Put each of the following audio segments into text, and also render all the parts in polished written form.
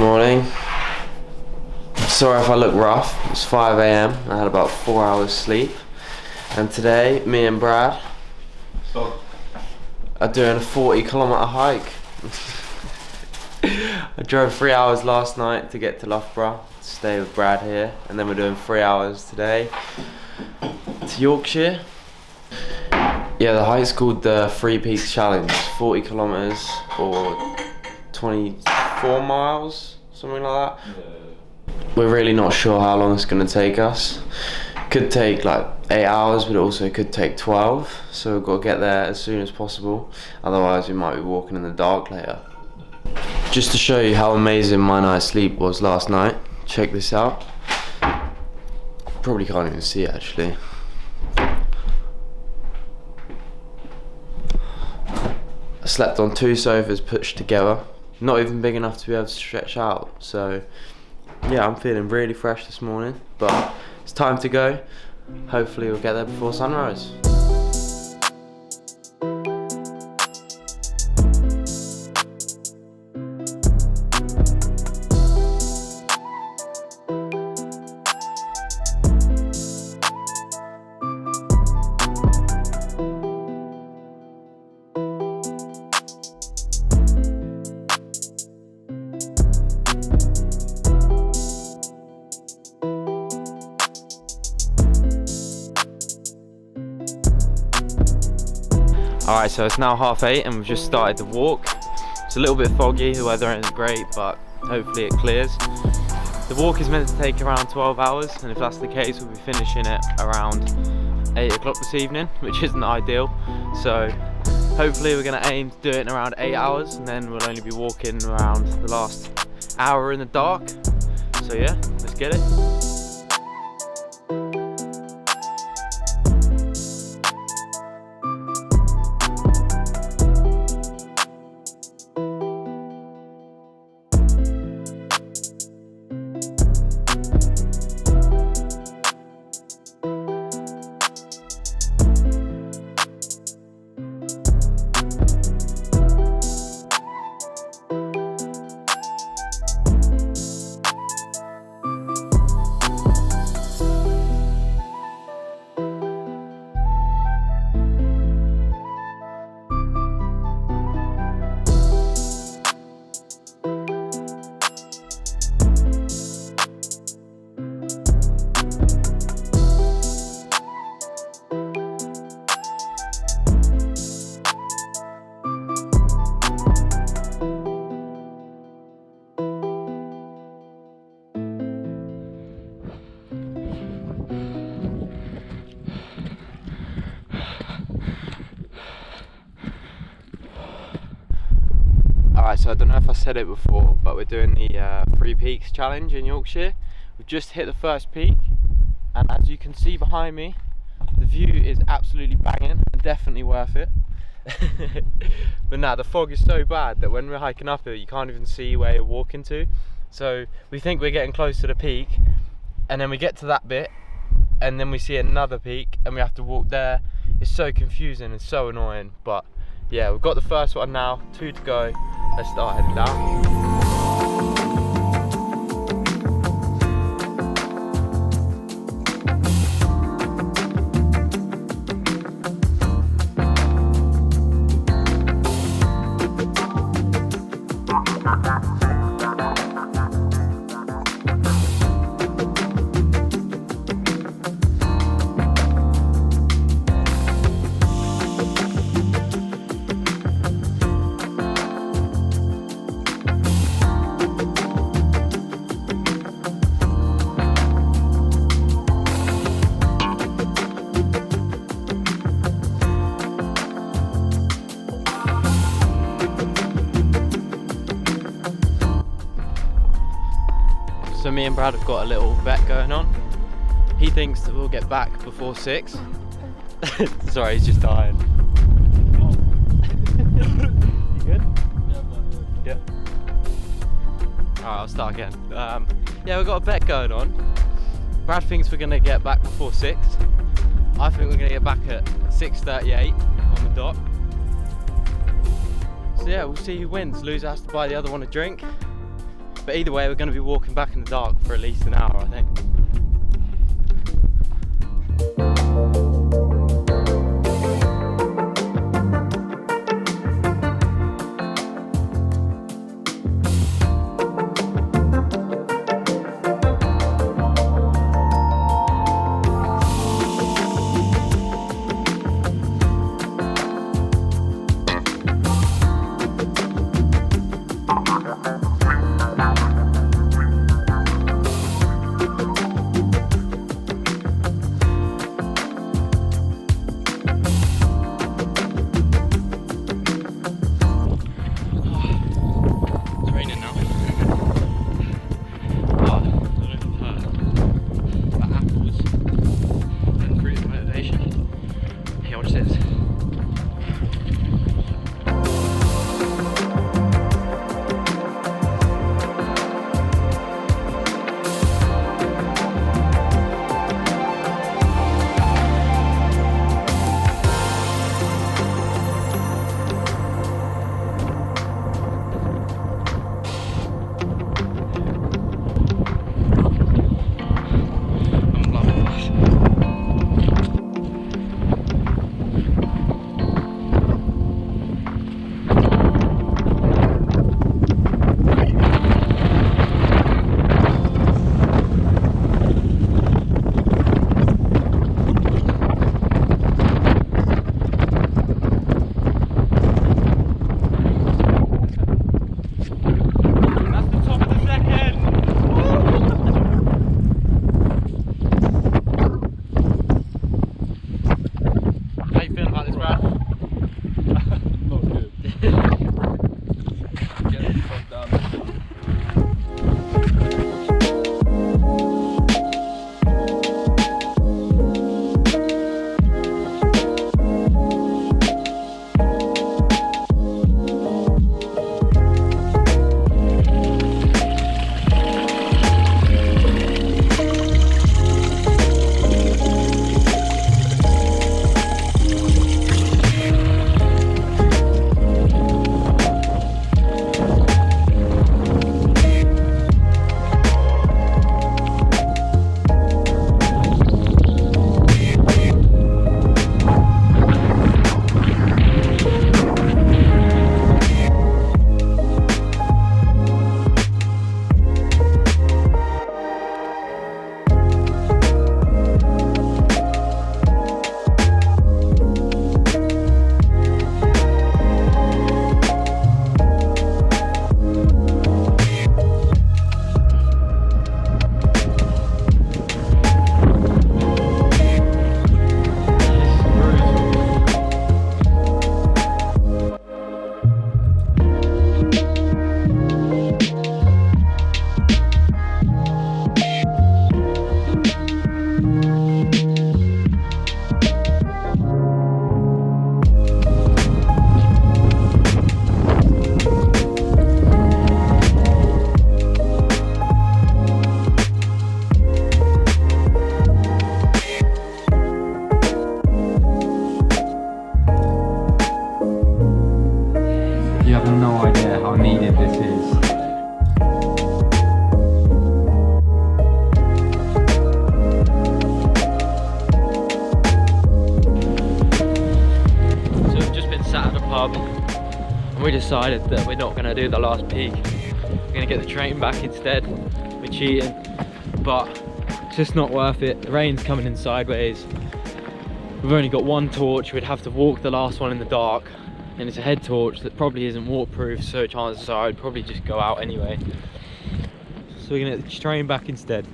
morning. Sorry if I look rough. It's 5 AM. I had about 4 hours sleep. And today, me and Brad are doing a 40-kilometer hike. I drove 3 hours last night to get to Loughborough, to stay with Brad here. And then we're doing 3 hours today to Yorkshire. Yeah, the hike's called the Three Peaks Challenge. 40 kilometers or 24 miles, something like that. Yeah. We're really not sure how long it's going to take us. Could take like 8 hours, but it also could take 12. So we've got to get there as soon as possible. Otherwise we might be walking in the dark later. Just to show you how amazing my night's sleep was last night, check this out. Probably can't even see it actually. I slept on 2 sofas pushed together, not even big enough to be able to stretch out. So yeah, I'm feeling really fresh this morning, but it's time to go. Hopefully we'll get there before sunrise. Alright, so it's now 8:30 and we've just started the walk. It's a little bit foggy, the weather isn't great, but hopefully it clears. The walk is meant to take around 12 hours, and if that's the case, we'll be finishing it around 8 o'clock this evening, which isn't ideal. So hopefully we're going to aim to do it in around 8 hours, and then we'll only be walking around the last hour in the dark. So yeah, let's get it. So I don't know if I said it before, but we're doing the Three Peaks Challenge in Yorkshire. We've just hit the first peak, and as you can see behind me, the view is absolutely banging and definitely worth it. But now the fog is so bad that when we're hiking up it, you can't even see where you're walking to. So we think we're getting close to the peak, and then we get to that bit, and then we see another peak, and we have to walk there. It's so confusing and so annoying, but yeah, we've got the first one now, 2 to go. Let's start heading down. So me and Brad have got a little bet going on. He thinks that we'll get back before 6. Sorry, he's just dying. You good? Yeah. Alright, I'll start again. Yeah, we've got a bet going on. Brad thinks we're going to get back before 6. I think we're going to get back at 6:38 on the dot. So yeah, we'll see who wins. Loser has to buy the other one a drink. But either way, we're going to be walking back in the dark for at least an hour, I think. You have no idea how needed this is. So we've just been sat at a pub and we decided that we're not going to do the last peak. We're going to get the train back instead. We're cheating, but it's just not worth it. The rain's coming in sideways. We've only got one torch. We'd have to walk the last one in the dark, and it's a head torch that probably isn't waterproof, so chances are I'd probably just go out anyway. So we're gonna get the train back instead.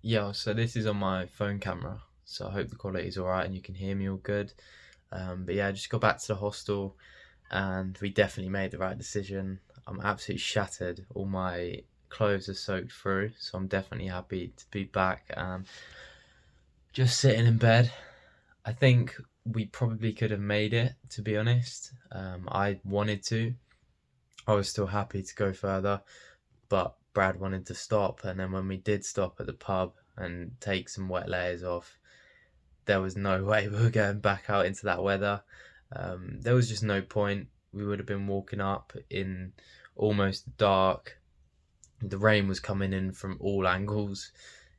Yo, so this is on my phone camera, so I hope the quality is alright and you can hear me all good. But yeah, I just got back to the hostel and we definitely made the right decision. I'm absolutely shattered. All my clothes are soaked through, so I'm definitely happy to be back. Just sitting in bed. I think we probably could have made it, to be honest. I wanted to. I was still happy to go further, but Brad wanted to stop, and then when we did stop at the pub and take some wet layers off, there was no way we were going back out into that weather. There was just no point. We would have been walking up in almost dark. The rain was coming in from all angles.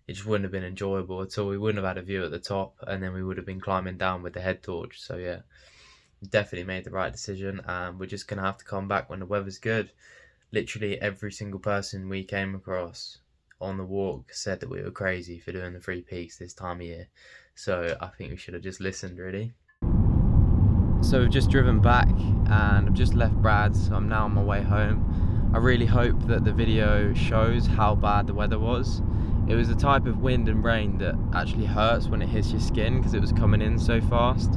It just wouldn't have been enjoyable at all. We wouldn't have had a view at the top, and then we would have been climbing down with the head torch. So yeah, definitely made the right decision, and we're just gonna have to come back when the weather's good. Literally every single person we came across on the walk said that we were crazy for doing the 3 peaks this time of year. So I think we should have just listened, really. So we've just driven back and I've just left Brad's, so I'm now on my way home. I really hope that the video shows how bad the weather was. It was the type of wind and rain that actually hurts when it hits your skin because it was coming in so fast.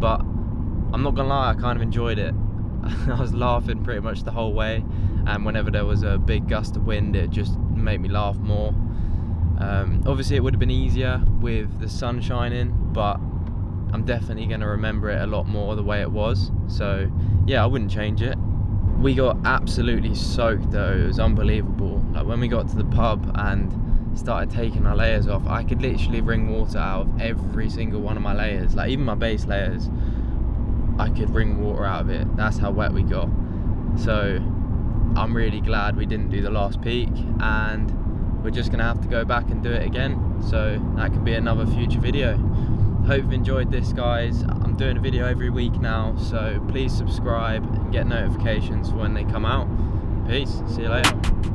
But I'm not gonna lie, I kind of enjoyed it. I was laughing pretty much the whole way, and whenever there was a big gust of wind, it just made me laugh more. Obviously it would have been easier with the sun shining, but I'm definitely going to remember it a lot more the way it was. So yeah, I wouldn't change it. We got absolutely soaked though. It was unbelievable. Like when we got to the pub and started taking our layers off, I could literally wring water out of every single one of my layers. Like even my base layers, I could wring water out of it. That's how wet we got. So I'm really glad we didn't do the last peak, and we're just gonna have to go back and do it again. So that could be another future video. Hope you've enjoyed this, guys. I'm doing a video every week now, so please subscribe and get notifications for when they come out. Peace, see you later.